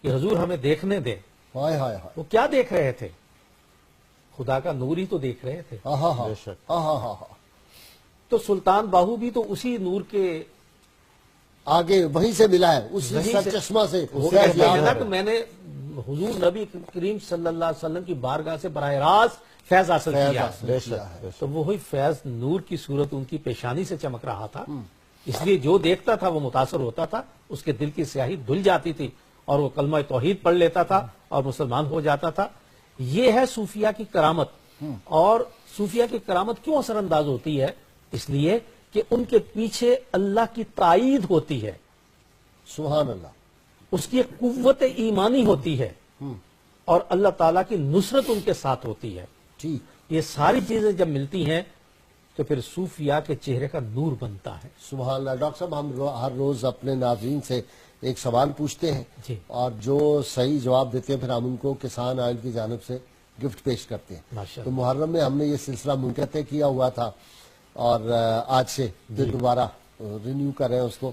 کہ حضور ہمیں دیکھنے دیں،
ہائے ہائے ہائے.
وہ کیا دیکھ رہے تھے؟ خدا کا نور ہی تو دیکھ رہے تھے.
ہاں ہاں ہاں
بے شک.
ہاں ہاں ہاں ہاں.
تو سلطان باہو بھی تو اسی نور کے
آگے وہیں سے ملا ہے، اس
وہیں
سر
سے-
چشمہ سے.
وہ
فیض
کہتے ہیں
یاب
نا
ہے.
کہ میں نے حضور نبی کریم صلی اللہ علیہ وسلم کی بارگاہ سے براہ راست فیض حاصل
فیض
کیا.
حاصل
بے
کیا
شک،
ہے.
بے شک.
تو وہی فیض نور کی صورت ان کی پیشانی سے چمک رہا تھا. اس لیے جو دیکھتا تھا وہ متاثر ہوتا تھا، اس کے دل کی سیاہی دھل جاتی تھی اور وہ کلمہ توحید پڑھ لیتا تھا اور مسلمان ہو جاتا تھا. یہ ہے صوفیہ کی کرامت. اور صوفیہ کی کرامت کیوں اثر انداز ہوتی ہے؟ اس لیے کہ ان کے پیچھے اللہ کی تائید ہوتی ہے،
سبحان اللہ.
اس کی ایک قوت ایمانی ہوتی ہے، اور اللہ تعالیٰ کی نصرت ان کے ساتھ ہوتی ہے.
ٹھیک.
یہ ساری چیزیں جب ملتی ہیں تو پھر صوفیاء کے چہرے کا نور بنتا ہے.
سبحان اللہ. ڈاکٹر صاحب ہم ہر روز اپنے ناظرین سے ایک سوال پوچھتے ہیں،
جی.
اور جو صحیح جواب دیتے ہیں پھر ہم ان کو کسان آئل کی جانب سے گفٹ پیش کرتے ہیں.
ماشاء
تو
اللہ.
محرم میں ہم نے یہ سلسلہ منقطع کیا ہوا تھا، اور آج سے پھر دوبارہ رینیو کر رہے ہیں اس کو.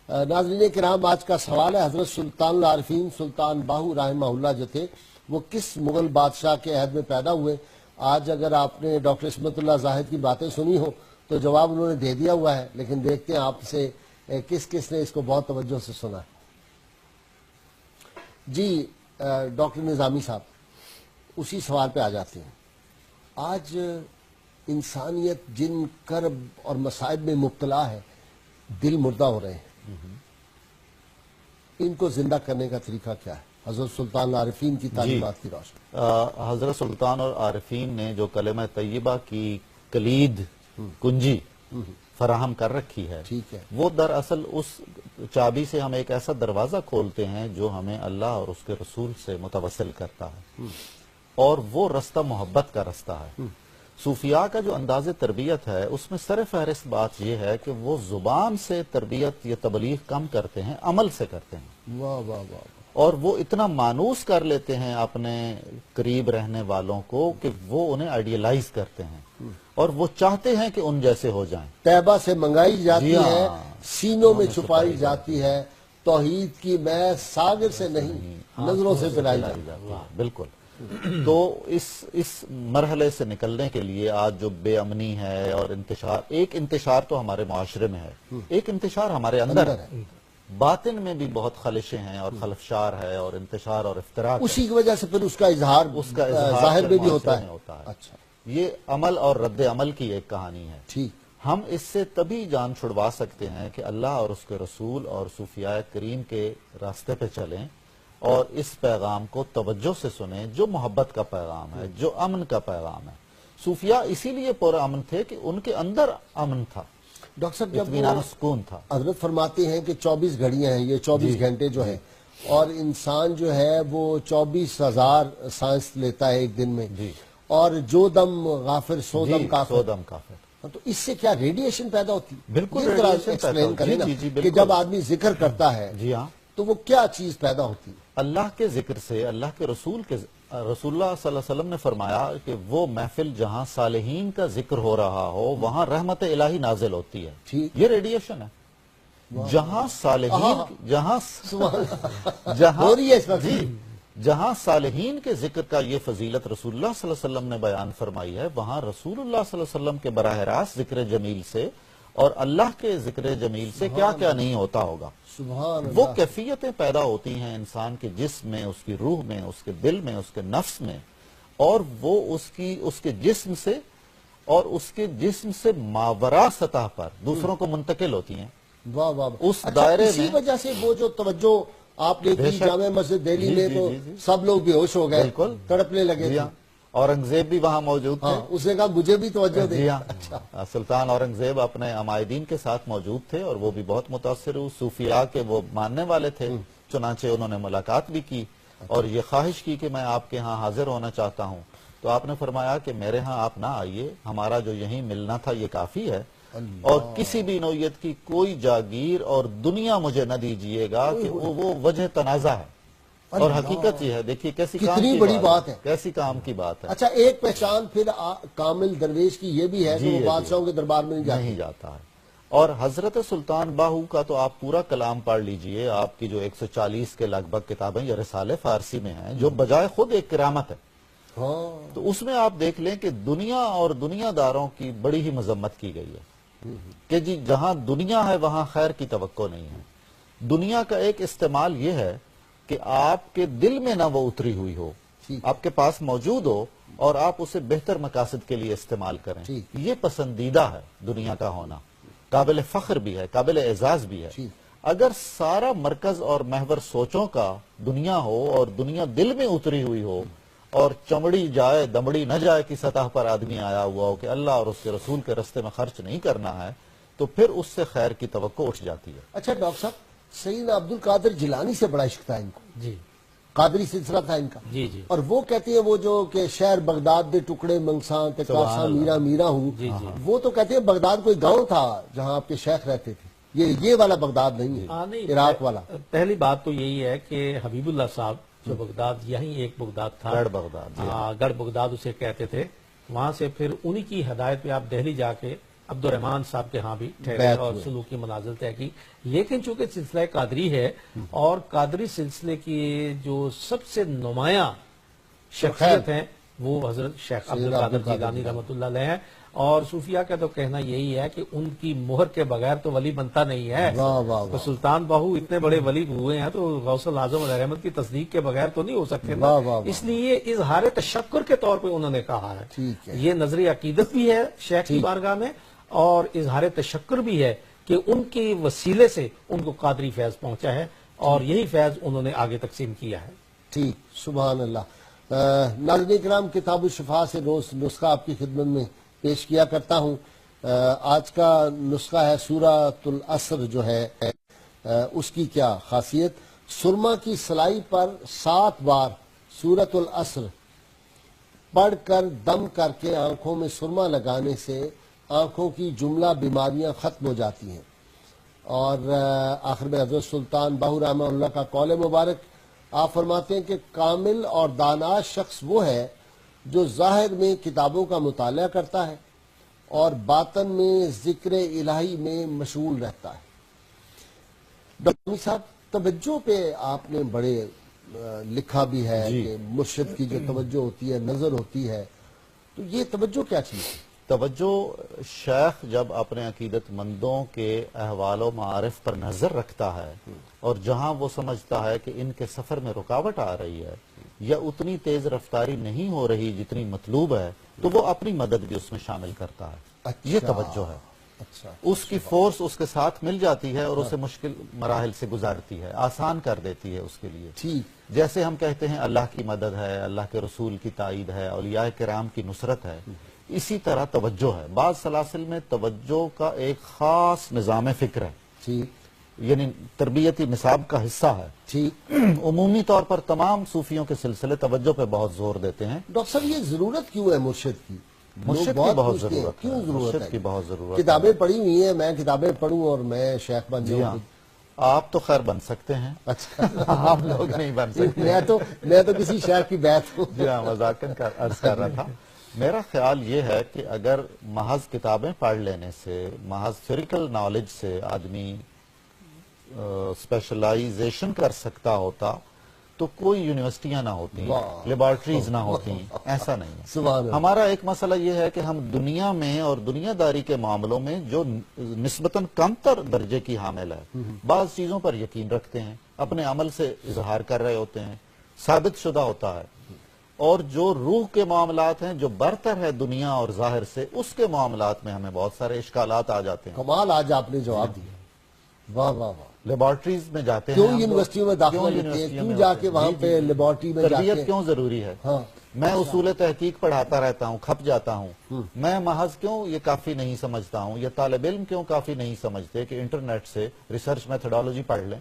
ناظرین کرام، آج کا سوال ہے، حضرت سلطان العارفین سلطان باہو رحمہ اللہ جو تھے وہ کس مغل بادشاہ کے عہد میں پیدا ہوئے؟ آج اگر آپ نے ڈاکٹر عصمت اللہ زاہد کی باتیں سنی ہو تو جواب انہوں نے دے دیا ہوا ہے، لیکن دیکھتے ہیں آپ سے کس کس نے اس کو بہت توجہ سے سنا ہے. جی ڈاکٹر نظامی صاحب، اسی سوال پہ آ جاتے ہیں. آج انسانیت جن کرب اور مصائب میں مبتلا ہے، دل مردہ ہو رہے ہیں، ان کو زندہ کرنے کا طریقہ کیا ہے حضرت سلطان العارفین کی تعلیمات کی روشنی؟
حضرت سلطان اور عارفین نے جو کلمہ طیبہ کی کلید کنجی فراہم کر رکھی ہے،
ٹھیک ہے.
وہ دراصل اس چابی سے ہم ایک ایسا دروازہ کھولتے ہیں جو ہمیں اللہ اور اس کے رسول سے متوسل کرتا ہے، اور وہ رستہ محبت کا رستہ ہے. صوفیاء کا جو انداز تربیت ہے اس میں سر فہرست بات یہ ہے کہ وہ زبان سے تربیت یا تبلیغ کم کرتے ہیں، عمل سے کرتے ہیں.
واہ واہ واہ.
اور وہ اتنا مانوس کر لیتے ہیں اپنے قریب رہنے والوں کو کہ وہ انہیں آئیڈیلائز کرتے ہیں اور وہ چاہتے ہیں کہ ان جیسے ہو جائیں.
طیبہ سے منگائی جاتی
جی ہاں.
ہے، سینوں میں چھپائی جاتی ہے، توحید کی میں ساغر سے نہیں نظروں سے پلائی جاتی ہے.
بالکل. تو اس مرحلے سے نکلنے کے لیے آج جو بے امنی ہے اور انتشار، ایک انتشار تو ہمارے معاشرے میں ہے، ایک انتشار ہمارے اندر ہے. باطن میں بھی بہت خلشیں ہیں اور خلفشار ہے اور انتشار اور افتراق ہے.
اسی کی وجہ سے پھر اس کا اظہار ظاہر میں بھی ہوتا ہے. اچھا
یہ عمل اور رد عمل کی ایک کہانی ہے.
ٹھیک.
ہم اس سے تبھی جان چھڑوا سکتے ہیں کہ اللہ اور اس کے رسول اور صوفیاء کریم کے راستے پہ چلیں اور اس پیغام کو توجہ سے سنیں جو محبت کا پیغام ہے، جو امن کا پیغام ہے. صوفیاء اسی لیے پر امن تھے کہ ان کے اندر امن تھا.
ڈاکٹر صاحب جب
اطمینان و سکون تھا.
حضرت فرماتے ہیں کہ 24 گھڑیاں ہیں، یہ 24 گھنٹے جو ہیں، اور انسان جو ہے وہ 24,000 سانس لیتا ہے ایک دن میں، اور جو دم غافر سو دم کافر.
سو دم کافر.
تو اس سے کیا ریڈیشن پیدا ہوتی ہے؟
بالکل
یہ ذرا
ریڈیشن پیدا
ایکسپلین
ہوتی ہے.
کریں نا
جی جی
کہ
بالکل.
جب آدمی ذکر کرتا ہے
جی ہاں،
تو وہ کیا چیز پیدا ہوتی ہے؟
اللہ کے ذکر سے، اللہ کے رسول اللہ صلی اللہ علیہ وسلم نے فرمایا کہ وہ محفل جہاں صالحین کا ذکر ہو رہا ہو وہاں رحمت الہی نازل ہوتی ہے.
ٹھیک.
یہ ریڈیشن ہے. جہاں صالحین
ہو رہی ہے اس وقت.
جہاں صالحین کے ذکر کا یہ فضیلت رسول اللہ صلی اللہ علیہ وسلم نے بیان فرمائی ہے، وہاں رسول اللہ صلی اللہ علیہ وسلم کے براہ راست ذکر جمیل سے اور اللہ کے ذکر جمیل سے کیا کیا نہیں ہوتا ہوگا.
سبحان
وہ
اللہ.
کیفیتیں پیدا ہوتی ہیں انسان کے جسم میں، اس کی روح میں، اس کے دل میں، اس کے نفس میں، اور وہ اس کے جسم سے اور اس کے جسم سے ماورا سطح پر دوسروں کو منتقل ہوتی ہیں.
واہ واہ.
اس دائرے
اسی
میں
وجہ سے وہ جو توجہ آپ نے
بے
کی
شک.
جامع مسجد دہلی
جی
میں
جی
تو
جی جی.
سب لوگ بے ہوش ہو گئے،
بالکل.
تڑپنے لگے
جی
تھے.
ہاں. اورنگزیب بھی وہاں موجود تھے.
ہاں، اس نے کہا مجھے بھی توجہ دے.
جی ہاں، سلطان اورنگزیب اپنے عمائدین کے ساتھ موجود تھے اور وہ بھی بہت متاثر ہوئے. صوفیاء کے وہ ماننے والے تھے، چنانچہ انہوں نے ملاقات بھی کی اور یہ خواہش کی کہ میں آپ کے ہاں حاضر ہونا چاہتا ہوں. تو آپ نے فرمایا کہ میرے ہاں آپ نہ آئیے، ہمارا جو یہیں ملنا تھا یہ کافی ہے، اور کسی بھی نوعیت کی کوئی جاگیر اور دنیا مجھے نہ دیجیے گا کہ وہ وجہ تنازع ہے. اور حقیقت یہ ہے، دیکھیے کیسی کام
کتنی
کی
بڑی بات ہے.
کیسی کام کی بات ہے.
اچھا، ایک پہچان پھر کامل درویش کی یہ بھی ہے کہ
جی،
وہ بادشاہوں کے دربار میں نہیں
نہیں
جاتے.
جاتا ہے. اور حضرت سلطان باہو کا تو آپ پورا کلام پڑھ لیجئے، آپ کی جو 140 کے لگ بھگ کتابیں یہ رسالے فارسی میں ہیں، جو بجائے خود ایک کرامت ہے.
ہاں.
تو اس میں آپ دیکھ لیں کہ دنیا اور دنیا داروں کی بڑی ہی مذمت کی گئی ہے کہ جی جہاں دنیا ہے وہاں خیر کی توقع نہیں ہے. دنیا کا ایک استعمال یہ ہے کہ آپ کے دل میں نہ وہ اتری ہوئی ہو، آپ کے پاس موجود ہو اور آپ اسے بہتر مقاصد کے لیے استعمال کریں. یہ پسندیدہ ہے دنیا کا ہونا، قابل فخر بھی ہے، قابل اعزاز بھی ہے. اگر سارا مرکز اور محور سوچوں کا دنیا ہو اور دنیا دل میں اتری ہوئی ہو اور چمڑی جائے دمڑی نہ جائے کی سطح پر آدمی آیا ہوا ہو کہ اللہ اور اس کے رسول کے رستے میں خرچ نہیں کرنا ہے، تو پھر اس سے خیر کی توقع اٹھ جاتی ہے.
اچھا ڈاکٹر صاحب، سیدنا عبد القادر جیلانی سے بڑا عشق تھا ان کو.
جی
قادری سلسلہ تھا ان کا.
جی جی.
اور وہ کہتے ہیں وہ جو کہ شہر بغداد دے ٹکڑے منگساں تے کاساں میرا میرا ہوں، وہ تو کہتے ہیں بغداد کوئی گاؤں تھا جہاں آپ کے شیخ رہتے تھے. یہ والا بغداد نہیں ہے، عراق والا.
پہلی بات تو یہی ہے کہ حبیب اللہ صاحب جو بغداد، یہیں ایک بغداد تھا،
گڑھ بغداد.
گڑھ بغداد اسے کہتے تھے. وہاں سے پھر انہی کی ہدایت پہ آپ دہلی جا کے عبد الرحمان صاحب کے ہاں بھی ٹھہرے اور سلوکی منازل طے کی. لیکن چونکہ سلسلہ قادری ہے اور قادری سلسلے کی جو سب سے نمایاں شخصیت ہیں وہ حضرت شیخ عبد القادر جیلانی رحمۃ اللہ علیہ ہیں. اور صوفیاء کا تو کہنا یہی ہے کہ ان کی مہر کے بغیر تو ولی بنتا نہیں ہے. تو سلطان باہو اتنے بڑے ولی ہوئے ہیں تو غوث الاعظم علیہ رحمت کی تصدیق کے بغیر تو نہیں ہو سکتے نا. اس لیے اظہار تشکر کے طور پہ انہوں نے کہا ہے. یہ نظری عقیدت بھی ہے شیخ کی بارگاہ میں اور اظہار تشکر بھی ہے کہ ان کے وسیلے سے ان کو قادری فیض پہنچا ہے اور یہی فیض انہوں نے آگے تقسیم کیا ہے.
ٹھیک، سبحان اللہ. ناظرین کرام، کتاب الشفا سے روز نسخہ آپ کی خدمت میں پیش کیا کرتا ہوں. آج کا نسخہ ہے سورۃ العصر جو ہے اس کی کیا خاصیت. سرما کی سلائی پر 7 بار سورۃ العصر پڑھ کر دم کر کے آنکھوں میں سرما لگانے سے آنکھوں کی جملہ بیماریاں ختم ہو جاتی ہیں. اور آخر میں حضرت سلطان باہو رحمہ اللہ کا قول مبارک آپ فرماتے ہیں کہ کامل اور دانا شخص وہ ہے جو ظاہر میں کتابوں کا مطالعہ کرتا ہے اور باطن میں ذکر الہی میں مشغول رہتا ہے. ڈاکٹر صاحب، توجہ پہ آپ نے بڑے لکھا بھی ہے کہ مرشد کی جو توجہ ہوتی ہے، نظر ہوتی ہے، تو یہ توجہ کیا چیز ہے؟
توجہ شیخ جب اپنے عقیدت مندوں کے احوال و معارف پر نظر رکھتا ہے اور جہاں وہ سمجھتا ہے کہ ان کے سفر میں رکاوٹ آ رہی ہے یا اتنی تیز رفتاری نہیں ہو رہی جتنی مطلوب ہے، تو وہ اپنی مدد بھی اس میں شامل کرتا ہے. یہ توجہ ہے. اس کی فورس اس کے ساتھ مل جاتی ہے اور اسے مشکل مراحل سے گزارتی ہے، آسان کر دیتی ہے اس کے لیے. جیسے ہم کہتے ہیں اللہ کی مدد ہے، اللہ کے رسول کی تائید ہے، اولیاء کرام کی نصرت ہے. اسی طرح توجہ ہے، بعض سلاسل میں توجہ کا ایک خاص نظام فکر ہے،
ٹھیک
یعنی تربیتی نصاب کا حصہ ہے۔
ٹھیک۔
عمومی طور پر تمام صوفیوں کے سلسلے توجہ پہ بہت زور دیتے ہیں۔
ڈاکٹر صاحب یہ ضرورت کیوں ہے مرشد کی؟
مرشد
لوگ
کی بہت
پوچھتے ہیں،
ضرورت
کیوں
ہے،
ضرورت
مرشد
ہے؟
کی بہت ضرورت ہے۔
کتابیں پڑھی ہوئی ہیں، میں کتابیں پڑھوں اور میں شیخ بن
جی ہاں،
جاؤں۔
آپ تو خیر بن سکتے ہیں،
اچھا
آپ لوگ نہیں بن سکتے۔
میں تو کسی شیخ کی بیعت ہوں۔
جی ہاں، مذاقن کا عرض کر رہا تھا۔ میرا خیال یہ ہے کہ اگر محض کتابیں پڑھ لینے سے، محض تھیوریکل نالج سے آدمی اسپیشلائزیشن کر سکتا ہوتا تو کوئی یونیورسٹیاں نہ ہوتی، لیبارٹریز نہ ہوتی، ایسا نہیں ہے۔
سبحان اللہ۔
ہمارا ایک مسئلہ یہ ہے کہ ہم دنیا میں اور دنیا داری کے معاملوں میں جو نسبتاً کم تر درجے کی حامل ہے، بعض چیزوں پر یقین رکھتے ہیں، اپنے عمل سے اظہار کر رہے ہوتے ہیں، ثابت شدہ ہوتا ہے، اور جو روح کے معاملات ہیں جو برتر ہے دنیا اور ظاہر سے، اس کے معاملات میں ہمیں بہت سارے اشکالات آ جاتے ہیں۔
کمال آج آپ نے جواب دیا، واہ واہ واہ۔
لیبارٹریز میں جاتے ہیں،
کیوں
ہم لوگ،
یونیورسٹیوں میں داخلہ
کیوں
لیتے ہیں؟
یونیورسٹیوں
کیوں
میں
جا
ہوتے
کے
ہیں؟
وہاں
جی،
پہ
جی۔
لیبارٹری میں جا
تربیت
کے؟
کیوں ضروری ہے؟
ہاں۔
میں اصول تحقیق پڑھاتا رہتا ہوں، کھپ جاتا ہوں، میں محض کیوں یہ کافی نہیں سمجھتا ہوں، یہ طالب علم کیوں کافی نہیں سمجھتے کہ انٹرنیٹ سے ریسرچ میتھڈالوجی پڑھ لیں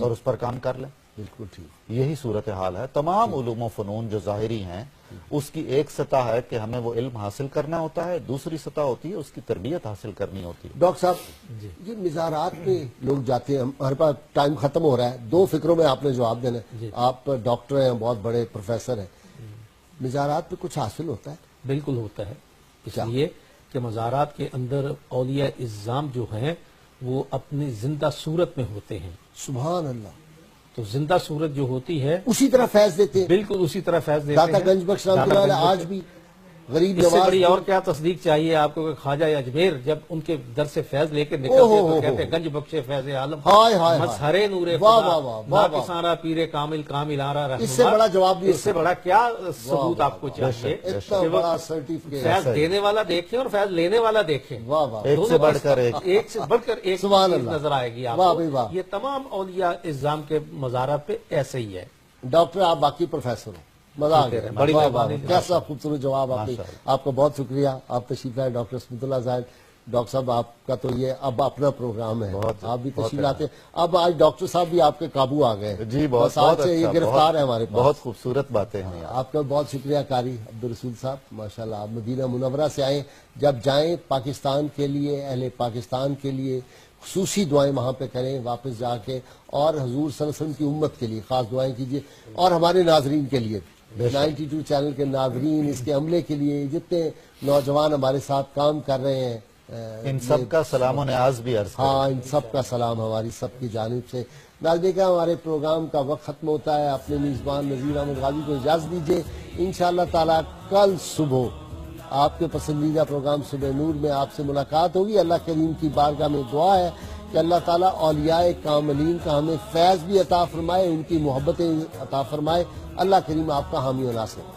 اور اس پر کام کر لیں؟
بالکل ٹھیک۔
یہی صورتحال ہے۔ تمام علوم و فنون جو ظاہری ہیں، اس کی ایک سطح ہے کہ ہمیں وہ علم حاصل کرنا ہوتا ہے، دوسری سطح ہوتی ہے اس کی تربیت حاصل کرنی ہوتی ہے۔
ڈاکٹر صاحب یہ مزارات میں لوگ جاتے ہیں، ہمارے پاس ٹائم ختم ہو رہا ہے، دو فکروں میں آپ نے جواب دینا ہے۔ آپ ڈاکٹر ہیں، بہت بڑے پروفیسر ہیں، مزارات پہ کچھ حاصل ہوتا ہے؟
بالکل ہوتا ہے، اس لیے کہ مزارات کے اندر اولیاء اعظام جو ہیں وہ اپنی زندہ صورت میں ہوتے ہیں،
سبحان اللہ۔
تو زندہ صورت جو ہوتی ہے
اسی طرح فیض دیتے ہیں؟
بالکل اسی طرح فیض دیتے ہیں۔
داتا گنج بخش رحمۃ اللہ علیہ آج بھی غریب
اس سے
نواز
بڑی اور کیا تصدیق چاہیے آپ کو کہ خواجہ اجمیر جب ان کے در سے فیض لے کے نکلتے
اوہ
تو کہتے ہیں گنج بخشے فیض عالم،
ہائے ہائے
مظہرے نور
واہ
خدا،
واہ واہ واہ واہ۔
ناقصانہ پیر کامل کامل آرا رہنما۔
اس سے بڑا جواب نہیں
اس سے بڑا کیا ثبوت آپ کو چاہیے
اتنا
کہ وہ
بڑا سرٹیفکیٹ۔
فیض دینے والا دیکھیں اور فیض لینے والا دیکھیں،
واہ واہ۔
ایک سے بڑھ کر ایک۔
ایک سے بڑھ کر ایک
سبحان
چیز
اللہ۔
نظر آئے گی آپ
واہ
کو۔
بھائی واہ۔
یہ تمام اولیاء اعظام کے مزارات پہ ایسے ہی ہے۔
ڈاکٹر آپ باقی پروفیسر ہو، مزہ آ گیا،
بڑی
واہ واہ،
مہربانی۔
کیسا خوبصورت جواب آپ نے، آپ کا بہت شکریہ۔ آپ تشریف لائے ڈاکٹر اسمت اللہ زاہد۔ ڈاکٹر صاحب آپ کا تو یہ اب اپنا پروگرام ہے، آپ بھی تشریف لاتے ہیں، اب آج ڈاکٹر صاحب بھی آپ کے قابو آ گئے،
جی بہت
بس آج سے یہ گرفتار ہے ہمارے پاس۔
بہت خوبصورت باتیں ہیں۔
آپ کا بہت شکریہ قاری عبدالرسول صاحب، ماشاءاللہ آپ مدینہ منورہ سے آئیں، جب جائیں پاکستان کے لیے، اہل پاکستان کے لیے خصوصی دعائیں وہاں پہ کریں، واپس جا کے، اور حضور صلی اللہ علیہ وسلم کی امت کے لیے خاص دعائیں کیجیے، اور ہمارے ناظرین کے لیے 92 چینل کے ناظرین، اس کے عملے کے لیے جتنے نوجوان ہمارے ساتھ کام کر رہے ہیں،
ان سب کا سلام و نیاز بھی عرض کریں۔
ہاں ان سب کا سلام ہماری سب کی جانب سے۔ ناظرین کا ہمارے پروگرام کا وقت ختم ہوتا ہے، اپنے میزبان نذیر احمد غازی کو اجازت دیجیے، انشاءاللہ تعالی کل صبح آپ کے پسندیدہ پروگرام صبح نور میں آپ سے ملاقات ہوگی۔ اللہ کریم کی بارگاہ میں دعا ہے کہ اللہ تعالیٰ اولیاء کاملین کا ہمیں فیض بھی عطا فرمائے، ان کی محبتیں عطا فرمائے۔ اللہ کریم آپ کا حامی و ناصر ہے۔